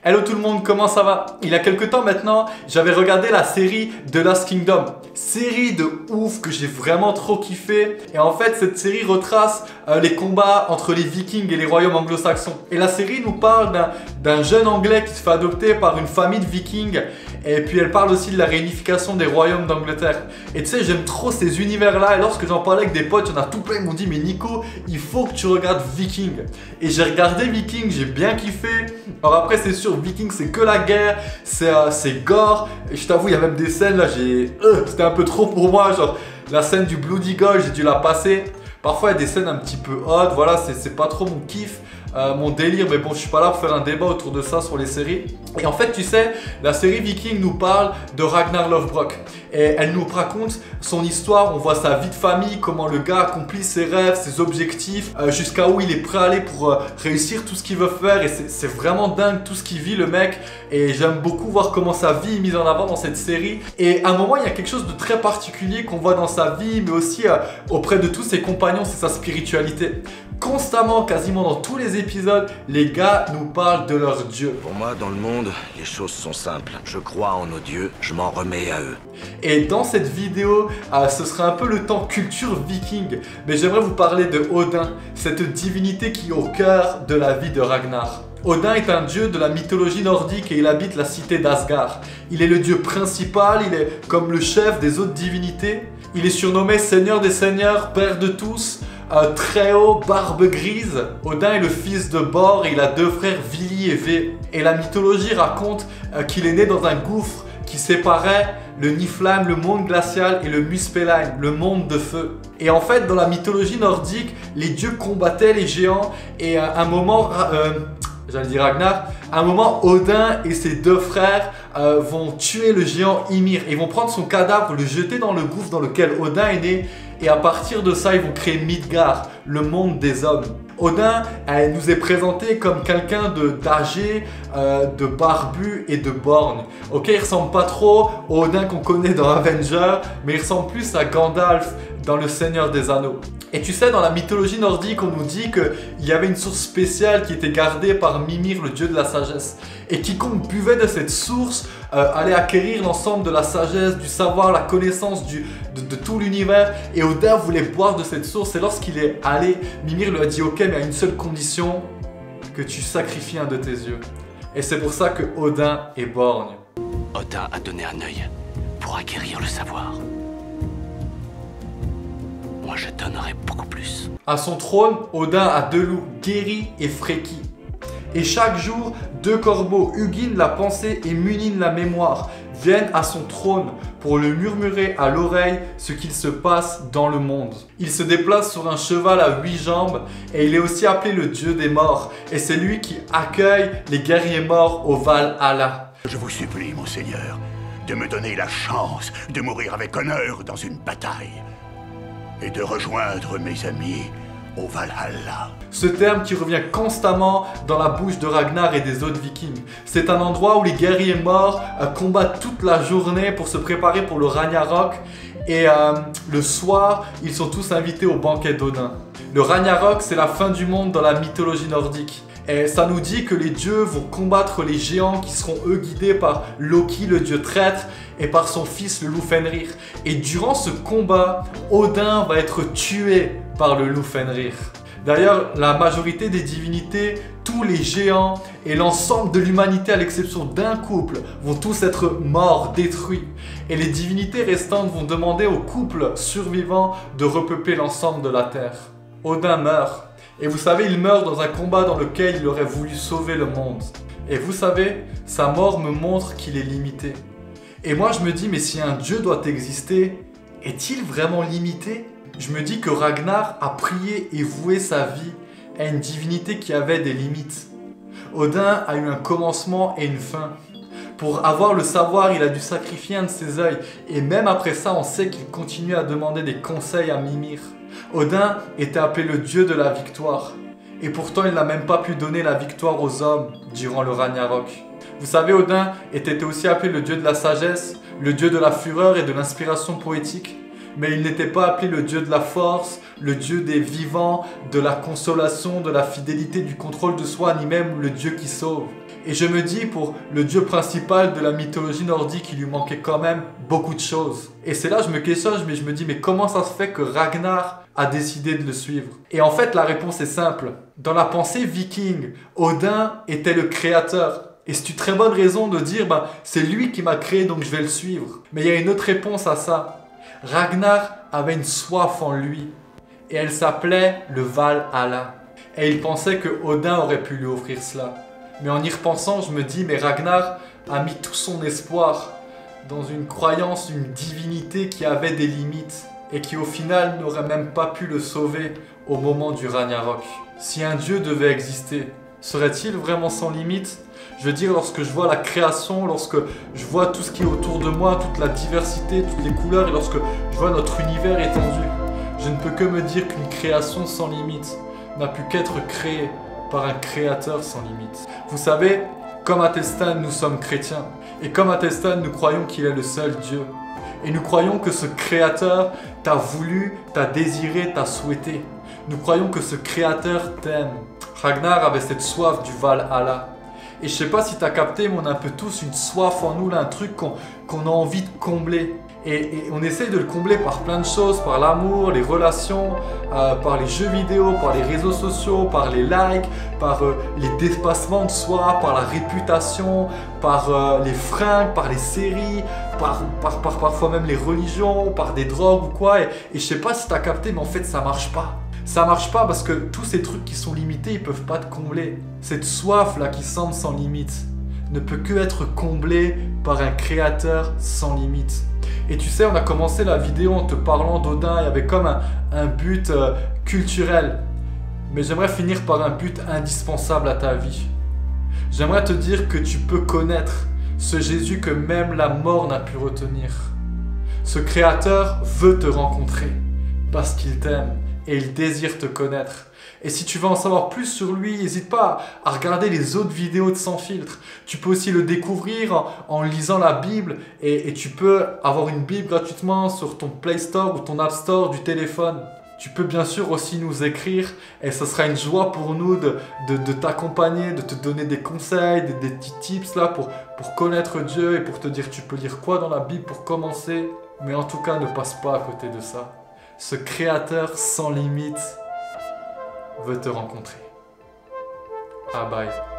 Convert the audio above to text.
Hello tout le monde, comment ça va? Il y a quelques temps maintenant, j'avais regardé la série The Lost Kingdom. Série de ouf que j'ai vraiment trop kiffé. Et en fait, cette série retrace les combats entre les Vikings et les royaumes anglo-saxons. Et la série nous parle d'un jeune anglais qui se fait adopter par une famille de Vikings. Et puis elle parle aussi de la réunification des royaumes d'Angleterre. Et tu sais, j'aime trop ces univers-là. Et lorsque j'en parlais avec des potes, il y en a tout plein qui m'ont dit: mais Nico, il faut que tu regardes Viking. Et j'ai regardé Viking, j'ai bien kiffé. Alors après, c'est sûr, Viking, c'est que la guerre, c'est gore. Et je t'avoue, il y a même des scènes là, c'était un peu trop pour moi. Genre, la scène du Bloody Goal, j'ai dû la passer. Parfois, il y a des scènes un petit peu hautes. Voilà, c'est pas trop mon kiff. Mon délire, mais bon, je suis pas là pour faire un débat autour de ça sur les séries. Et en fait, tu sais, la série Viking nous parle de Ragnar Lothbrok. Et elle nous raconte son histoire, on voit sa vie de famille, comment le gars accomplit ses rêves, ses objectifs, jusqu'à où il est prêt à aller pour réussir tout ce qu'il veut faire. Et c'est vraiment dingue tout ce qu'il vit, le mec. Et j'aime beaucoup voir comment sa vie est mise en avant dans cette série. Et à un moment, il y a quelque chose de très particulier qu'on voit dans sa vie, mais aussi auprès de tous ses compagnons, c'est sa spiritualité. Constamment, quasiment dans tous les épisodes, les gars nous parlent de leur dieu. Pour moi, dans le monde, les choses sont simples. Je crois en nos dieux, je m'en remets à eux. Et dans cette vidéo, ce sera un peu le temps culture viking. Mais j'aimerais vous parler de Odin, cette divinité qui est au cœur de la vie de Ragnar. Odin est un dieu de la mythologie nordique et il habite la cité d'Asgard. Il est le dieu principal, il est comme le chef des autres divinités. Il est surnommé Seigneur des Seigneurs, Père de tous. Très haut, barbe grise. Odin est le fils de Bor et il a deux frères, Vili et Ve. Et la mythologie raconte qu'il est né dans un gouffre qui séparait le Niflheim, le monde glacial, et le Muspelheim, le monde de feu. Et en fait, dans la mythologie nordique, les dieux combattaient les géants et à un moment... j'allais dire Ragnar, à un moment, Odin et ses deux frères vont tuer le géant Ymir. Ils vont prendre son cadavre, le jeter dans le gouffre dans lequel Odin est né. Et à partir de ça, ils vont créer Midgard, le monde des hommes. Odin nous est présenté comme quelqu'un d'âgé, de barbu et de borgne. Ok, il ressemble pas trop au Odin qu'on connaît dans Avengers, mais il ressemble plus à Gandalf dans Le Seigneur des Anneaux. Et tu sais, dans la mythologie nordique, on nous dit qu'il y avait une source spéciale qui était gardée par Mimir, le dieu de la sagesse. Et quiconque buvait de cette source allait acquérir l'ensemble de la sagesse, du savoir, la connaissance de tout l'univers. Et Odin voulait boire de cette source. Et lorsqu'il est allé, Mimir lui a dit: ok, mais à une seule condition, que tu sacrifies un de tes yeux. Et c'est pour ça que Odin est borgne. Odin a donné un œil pour acquérir le savoir. Moi, je donnerais beaucoup plus. À son trône, Odin a deux loups, Geri et Freki. Et chaque jour, deux corbeaux, Hugin la pensée et Munin la mémoire, viennent à son trône pour lui murmurer à l'oreille ce qu'il se passe dans le monde. Il se déplace sur un cheval à 8 jambes et il est aussi appelé le dieu des morts. Et c'est lui qui accueille les guerriers morts au Valhalla. Je vous supplie, mon seigneur, de me donner la chance de mourir avec honneur dans une bataille et de rejoindre mes amis au Valhalla. Ce terme qui revient constamment dans la bouche de Ragnar et des autres vikings. C'est un endroit où les guerriers morts combattent toute la journée pour se préparer pour le Ragnarok. Et le soir, ils sont tous invités au banquet d'Odin. Le Ragnarok, c'est la fin du monde dans la mythologie nordique. Et ça nous dit que les dieux vont combattre les géants qui seront eux guidés par Loki, le dieu traître, et par son fils, le loup Fenrir. Et durant ce combat, Odin va être tué par le loup Fenrir. D'ailleurs, la majorité des divinités, tous les géants et l'ensemble de l'humanité à l'exception d'un couple vont tous être morts, détruits. Et les divinités restantes vont demander au couple survivant de repeupler l'ensemble de la terre. Odin meurt. Et vous savez, il meurt dans un combat dans lequel il aurait voulu sauver le monde. Et vous savez, sa mort me montre qu'il est limité. Et moi je me dis, mais si un dieu doit exister, est-il vraiment limité? Je me dis que Ragnar a prié et voué sa vie à une divinité qui avait des limites. Odin a eu un commencement et une fin. Pour avoir le savoir, il a dû sacrifier un de ses œils. Et même après ça, on sait qu'il continue à demander des conseils à Mimir. Odin était appelé le dieu de la victoire. Et pourtant, il n'a même pas pu donner la victoire aux hommes durant le Ragnarok. Vous savez, Odin était aussi appelé le dieu de la sagesse, le dieu de la fureur et de l'inspiration poétique. Mais il n'était pas appelé le Dieu de la force, le Dieu des vivants, de la consolation, de la fidélité, du contrôle de soi, ni même le Dieu qui sauve. Et je me dis, pour le Dieu principal de la mythologie nordique, il lui manquait quand même beaucoup de choses. Et c'est là que je me questionne, mais je me dis, mais comment ça se fait que Ragnar a décidé de le suivre? Et en fait, la réponse est simple. Dans la pensée viking, Odin était le créateur. Et c'est une très bonne raison de dire, c'est lui qui m'a créé, donc je vais le suivre. Mais il y a une autre réponse à ça. Ragnar avait une soif en lui. Et elle s'appelait le Valhalla. Et il pensait que Odin aurait pu lui offrir cela. Mais en y repensant, je me dis, mais Ragnar a mis tout son espoir dans une croyance, une divinité qui avait des limites et qui au final n'aurait même pas pu le sauver au moment du Ragnarok. Si un dieu devait exister, serait-il vraiment sans limite? Je veux dire, lorsque je vois la création, lorsque je vois tout ce qui est autour de moi, toute la diversité, toutes les couleurs, et lorsque je vois notre univers étendu, je ne peux que me dire qu'une création sans limite n'a pu qu'être créée par un créateur sans limite. Vous savez, comme à Testan, nous sommes chrétiens. Et comme à Testan, nous croyons qu'il est le seul Dieu. Et nous croyons que ce créateur t'a voulu, t'a désiré, t'a souhaité. Nous croyons que ce créateur t'aime. Ragnar avait cette soif du Valhalla. Et je sais pas si t'as capté, mais on a un peu tous une soif en nous, là, un truc qu'on a envie de combler. Et on essaye de le combler par plein de choses, par l'amour, les relations, par les jeux vidéo, par les réseaux sociaux, par les likes, par les dépassements de soi, par la réputation, par les fringues, par les séries, par parfois même les religions, par des drogues ou quoi. Et je sais pas si t'as capté, mais en fait ça marche pas. Ça marche pas parce que tous ces trucs qui sont limités, ils peuvent pas te combler. Cette soif là qui semble sans limite ne peut que être comblée par un créateur sans limite. Et tu sais, on a commencé la vidéo en te parlant d'Odin, il y avait comme un but culturel. Mais j'aimerais finir par un but indispensable à ta vie. J'aimerais te dire que tu peux connaître ce Jésus que même la mort n'a pu retenir. Ce créateur veut te rencontrer parce qu'il t'aime et il désire te connaître. Et si tu veux en savoir plus sur lui, n'hésite pas à regarder les autres vidéos de Sans Filtre. Tu peux aussi le découvrir en lisant la Bible et tu peux avoir une Bible gratuitement sur ton Play Store ou ton App Store du téléphone. Tu peux bien sûr aussi nous écrire et ce sera une joie pour nous de t'accompagner, de te donner des conseils, des petits tips là pour connaître Dieu et pour te dire tu peux lire quoi dans la Bible pour commencer. Mais en tout cas, ne passe pas à côté de ça. Ce créateur sans limite veut te rencontrer. Ah bye.